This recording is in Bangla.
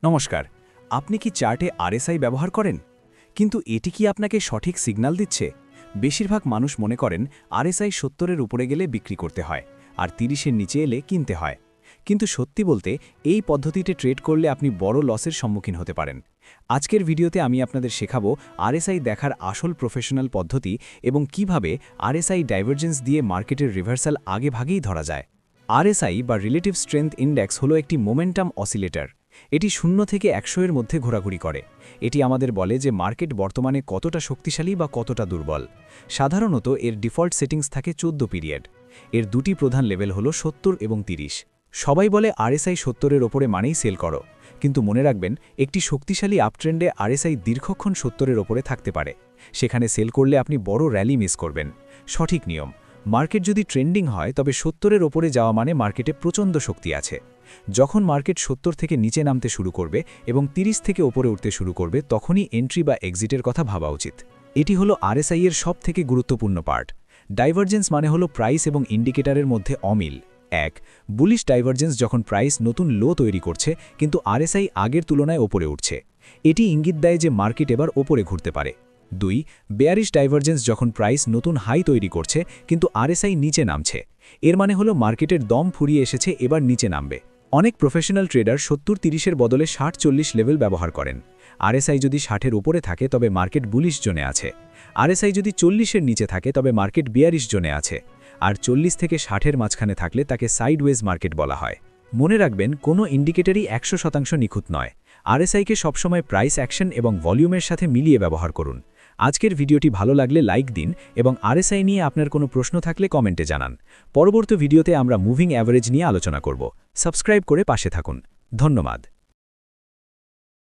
নমস্কার। আপনি কি চার্টে আরএসআই ব্যবহার করেন? কিন্তু এটি কি আপনাকে সঠিক সিগন্যাল দিচ্ছে? বেশিরভাগ মানুষ মনে করেন আরএসআই ৭০-এর উপরে গেলে বিক্রি করতে হয় আর ৩০-এর নিচে এলে কিনতে হয়। কিন্তু সত্যি বলতে এই পদ্ধতিতে ট্রেড করলে আপনি বড় লসের সম্মুখীন হতে পারেন। আজকের ভিডিওতে আমি আপনাদের শেখাবো আরএসআই দেখার আসল প্রফেশনাল পদ্ধতি এবং কিভাবে আরএসআই ডাইভারজেন্স দিয়ে মার্কেটের রিভার্সাল আগে ভাগেই ধরা যায়। আরএসআই বা রিলেটিভ স্ট্রেংথ ইন্ডেক্স হলো একটি মোমেন্টাম অসিলেটর। এটি 0 থেকে 100-এর মধ্যে ঘোরাঘুরি করে। এটি আমাদের বলে যে মার্কেট বর্তমানে কতটা শক্তিশালী বা কতটা দুর্বল। সাধারণত এর ডিফল্ট সেটিংস থাকে 14 পিরিয়ড। এর দুটি প্রধান লেভেল হলো 70 এবং 30। সবাই বলে আরএসআই 70-এর ওপরে মানেই সেল করো, কিন্তু মনে রাখবেন একটি শক্তিশালী আপট্রেন্ডে আরএসআই দীর্ঘক্ষণ 70-এর ওপরে থাকতে পারে। সেখানে সেল করলে আপনি বড় র্যালি মিস করবেন। সঠিক নিয়ম: মার্কেট যদি ট্রেন্ডিং হয় তবে 70-এর ওপরে যাওয়া মানে মার্কেটে প্রচণ্ড শক্তি আছে। যখন মার্কেট 70 থেকে নিচে নামতে শুরু করবে এবং 30 থেকে ওপরে উঠতে শুরু করবে তখনই এন্ট্রি বা এক্সিটের কথা ভাবা উচিত। এটি হলো আরএসআই এর সবথেকে গুরুত্বপূর্ণ পার্ট। ডাইভারজেন্স মানে হলো প্রাইস এবং ইন্ডিকেটরের মধ্যে অমিল। 1. বুলিশ ডাইভারজেন্স, যখন প্রাইস নতুন লো তৈরি করছে কিন্তু আরএসআই আগের তুলনায় ওপরে উঠছে। এটি ইঙ্গিত দেয় যে মার্কেট এবার ওপরে ঘুরতে পারে। 2. বেয়ারিশ ডাইভারজেন্স, যখন প্রাইস নতুন হাই তৈরি করছে কিন্তু আরএসআই নিচে নামছে। এর মানে হলো মার্কেটের দম ফুরিয়ে এসেছে, এবার নিচে নামবে। অনেক প্রফেশনাল ট্রেডার 70-30-এর বদলে 60-40 লেভেল ব্যবহার করেন। আরএসআই যদি 60-এর উপরে থাকে তবে মার্কেট বুলিশ জোনে আছে। আরএসআই যদি 40-এর নিচে থাকে তবে মার্কেট বিয়ারিশ জোনে আছে। আর 40 থেকে 60-এর মাঝখানে থাকলে তাকে সাইডওয়েজ মার্কেট বলা হয়। মনে রাখবেন, কোনো ইন্ডিকেটরই 100% নিখুঁত নয়। আরএসআইকে সবসময় প্রাইস অ্যাকশন এবং ভলিউমের সাথে মিলিয়ে ব্যবহার করুন। আজকের ভিডিওটি ভালো লাগলে লাইক দিন এবং আরএসআই নিয়ে আপনার কোনো প্রশ্ন থাকলে কমেন্টে জানান। পরবর্তী ভিডিওতে আমরা মুভিং অ্যাভারেজ নিয়ে আলোচনা করব। সাবস্ক্রাইব করে পাশে থাকুন। ধন্যবাদ।